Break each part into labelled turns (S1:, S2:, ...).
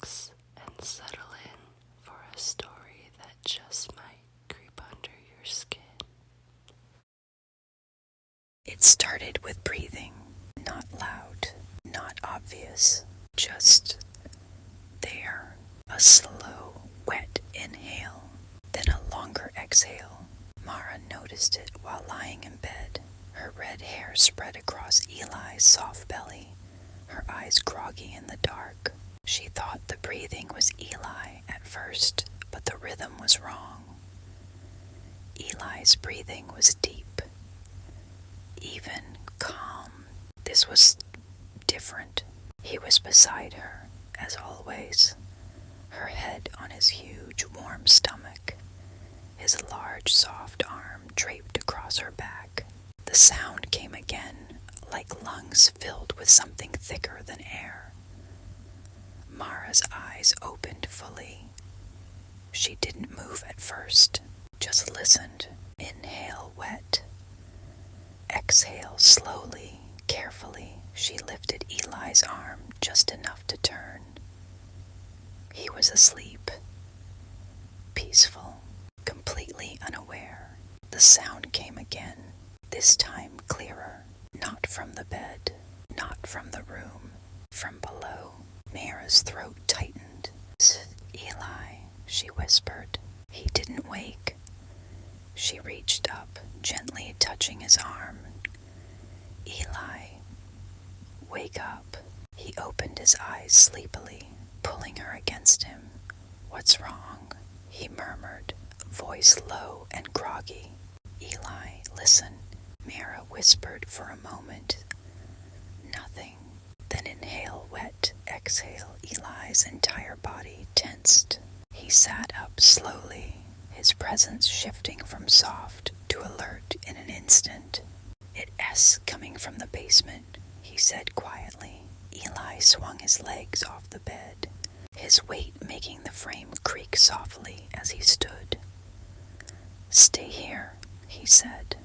S1: relax and settle in for a story that just might creep under your skin.
S2: It started with breathing, not loud, not obvious, just there. A slow, wet inhale, then a longer exhale. Mara noticed it while lying in bed, her red hair spread across Eli's soft belly, her eyes groggy in the dark. She thought the breathing was Eli at first, but the rhythm was wrong. Eli's breathing was deep, even, calm. This was different. He was beside her, as always, her head on his huge, warm stomach, his large, soft arm draped across her back. The sound came again, like lungs filled with something thicker than air. Mara's eyes opened fully. She didn't move at first, just listened. Inhale wet. Exhale slowly, carefully. She lifted Eli's arm just enough to turn. He was asleep, peaceful, completely unaware. The sound came again, this time clearer, not from the bed, not from the room, from below. Mara's throat tightened. Eli, she whispered. He didn't wake. She reached up, gently touching his arm. Eli, wake up. He opened his eyes sleepily, pulling her against him. What's wrong? He murmured, voice low and groggy. Eli, listen. Mara whispered for a moment. Nothing. Then inhale wet, exhale. Eli's entire body tensed. He sat up slowly, his presence shifting from soft to alert in an instant. It's coming from the basement, he said quietly. Eli swung his legs off the bed, his weight making the frame creak softly as he stood. Stay here, he said.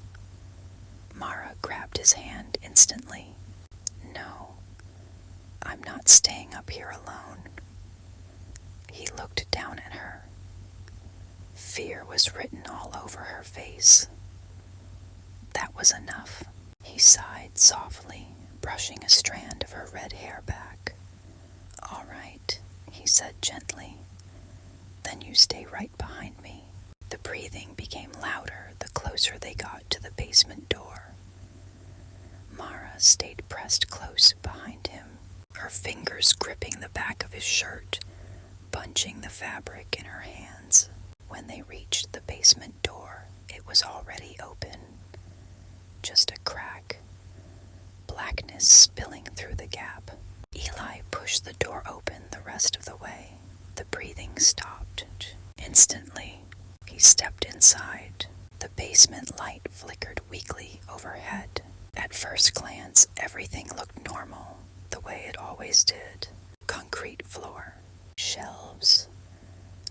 S2: Mara grabbed his hand instantly. No, I'm not staying up here alone. He looked down at her. Fear was written all over her face. That was enough. He sighed softly, brushing a strand of her red hair back. All right, he said gently. Then you stay right behind me. The breathing became louder the closer they got to the basement door. Mara stayed pressed close behind him, her fingers gripping the back of his shirt, bunching the fabric in her hands. When they reached the basement door, it was already open. Just a crack. Blackness spilling through the gap. Eli pushed the door open the rest of the way. The breathing stopped. Instantly, he stepped inside. The basement light flickered weakly overhead. At first glance, everything looked normal, the way it always did. Concrete floor, shelves,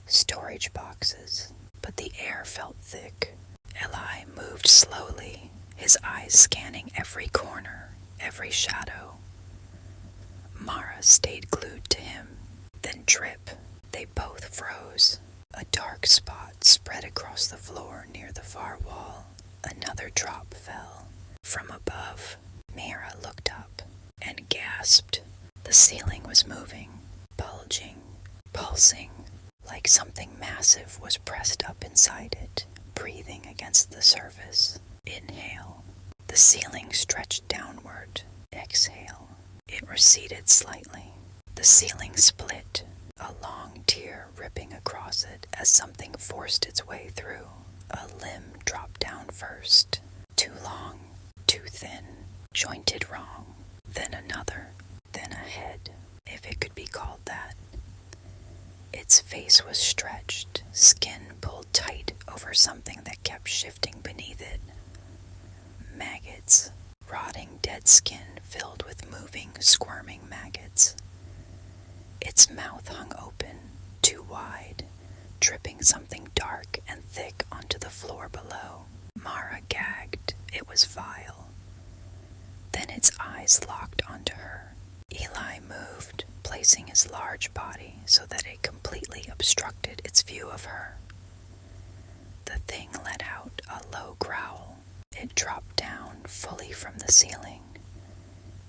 S2: storage boxes, but the air felt thick. Eli moved slowly, his eyes scanning every corner, every shadow. Mara stayed glued to him. Then drip. They both froze. A dark spot spread across the floor near the far wall. Another drop fell. From above, Mara looked up and gasped. The ceiling was moving, bulging, pulsing, like something massive was pressed up inside it, breathing against the surface. Inhale. The ceiling stretched downward. Exhale. It receded slightly. The ceiling split, a long tear ripping across it as something forced its way through. A limb dropped down first. Too long, too thin, jointed wrong. Then another, then a head, if it could be called that. Its face was stretched, skin pulled tight over something that kept shifting beneath it. Maggots, rotting dead skin filled with moving, squirming maggots. Its mouth hung open, too wide, dripping something dark and thick onto the floor below. Mara gagged. It was vile. Then its eyes locked onto her. Eli moved, placing his large body so that it completely obstructed its view of her. The thing let out a low growl. It dropped down fully from the ceiling,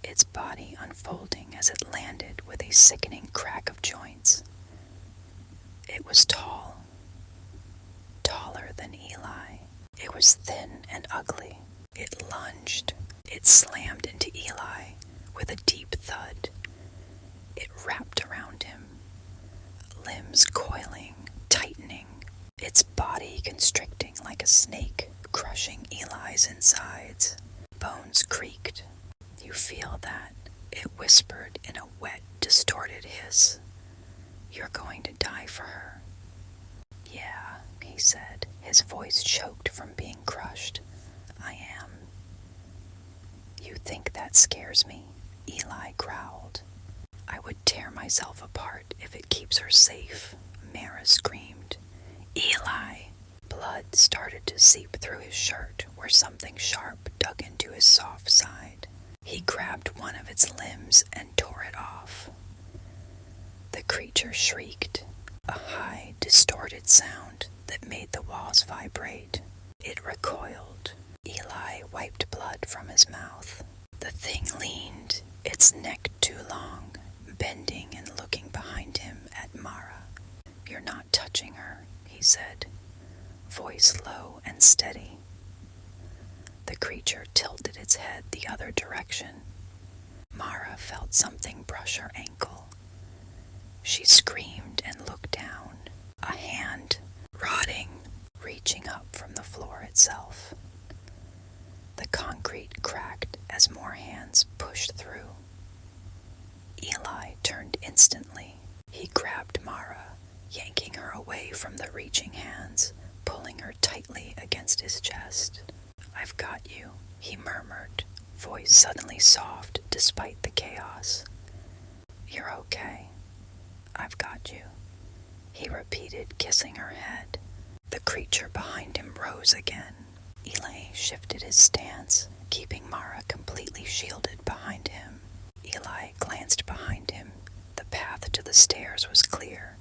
S2: its body unfolding as it landed with a sickening crack of joints. It was tall, taller than Eli. It was thin and ugly. It lunged. It slammed into Eli with a deep thud. It wrapped around him, limbs coiling, tightening, its body constricting like a snake, crushing Eli's insides. Bones creaked. "You feel that?" it whispered in a wet, distorted hiss. "You're going to die for her." "Yeah," he said, his voice choked from being crushed. "I am." "You think that scares me?" Eli growled. "I would tear myself apart if it keeps her safe," Mara screamed. "Eli!" Blood started to seep through his shirt where something sharp dug into his soft side. He grabbed one of its limbs and tore it off. The creature shrieked, a high, distorted sound that made the walls vibrate. It recoiled. Eli wiped blood from his mouth. The thing leaned, its neck too long, bending and looking behind him at Mara. "You're not touching her," he said, voice low and steady. The creature tilted its head the other direction. Mara felt something brush her ankle. She screamed and looked down, a hand, rotting, reaching up from the floor itself. The concrete cracked as more hands pushed through. Eli turned instantly. He grabbed Mara, yanking her away from the reaching hands, pulling her tightly against his chest. "I've got you," he murmured, voice suddenly soft despite the chaos. "You're okay. I've got you," he repeated, kissing her head. The creature behind him rose again. Eli shifted his stance, keeping Mara completely shielded behind him. Eli glanced behind him. The path to the stairs was clear.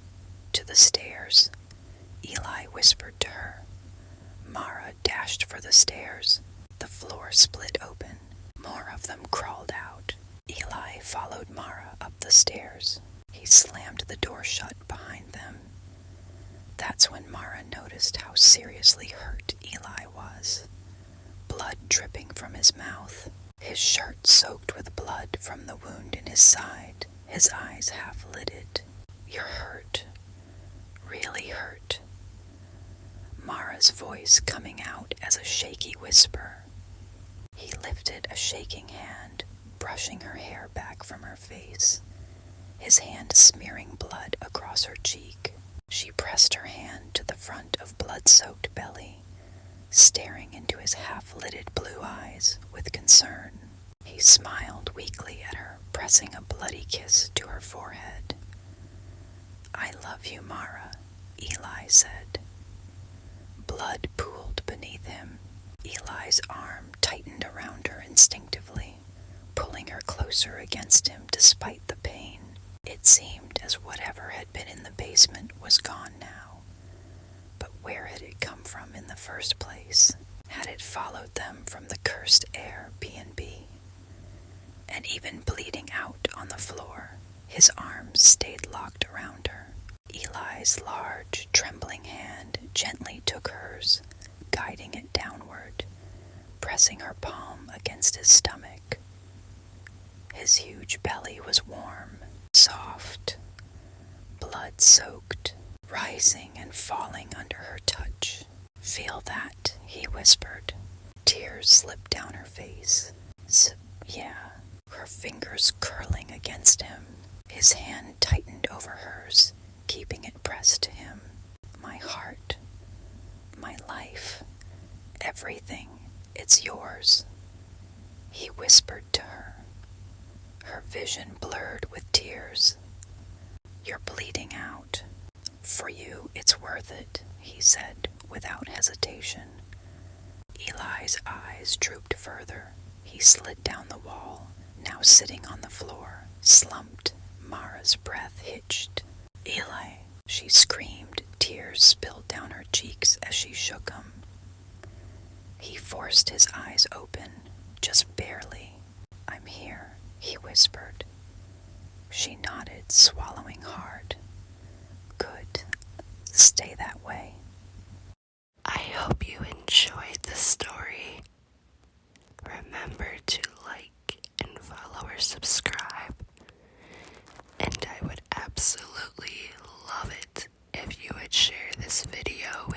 S2: "To the stairs," Eli whispered to her. Mara dashed for the stairs. The floor split open. More of them crawled out. Eli followed Mara up the stairs. He slammed the door shut behind them. That's when Mara noticed how seriously hurt Eli was. Blood dripping from his mouth, his shirt soaked with blood from the wound in his side, his eyes half-lidded. "You're hurt. Really hurt." Mara's voice coming out as a shaky whisper. He lifted a shaking hand, brushing her hair back from her face, his hand smearing blood across her cheek. She pressed her hand to the front of blood-soaked belly, staring into his half-lidded blue eyes with concern. He smiled weakly at her, pressing a bloody kiss to her forehead. "I love you, Mara," Eli said. Blood pooled beneath him. Eli's arm tightened around her instinctively, pulling her closer against him despite the pain. It seemed as whatever had been in the basement was gone now. But where had it come from in the first place? Had it followed them from the cursed air B&B? And even bleeding out on the floor, his arms stayed locked around her. Eli's large, trembling hand gently took hers, guiding it downward, pressing her palm against his stomach. His huge belly was warm, soft, blood-soaked, rising and falling under her touch. "Feel that," he whispered. Tears slipped down her face. "Yeah," her fingers curling against him. His hand tightened over hers, keeping it pressed to him. "My heart, my life, everything, it's yours," he whispered to her. Her vision blurred with tears. "You're bleeding out. For you, it's worth it," he said without hesitation. Eli's eyes drooped further. He slid down the wall, now sitting on the floor, slumped. Mara's breath hitched. Eli, she screamed. Tears spilled down her cheeks as she shook him. He forced his eyes open, just barely. I'm here, he whispered. She nodded, swallowing hard. Good. Stay that way.
S1: I hope you enjoyed the story. Remember to like and follow or subscribe. And I would absolutely love it if you would share this video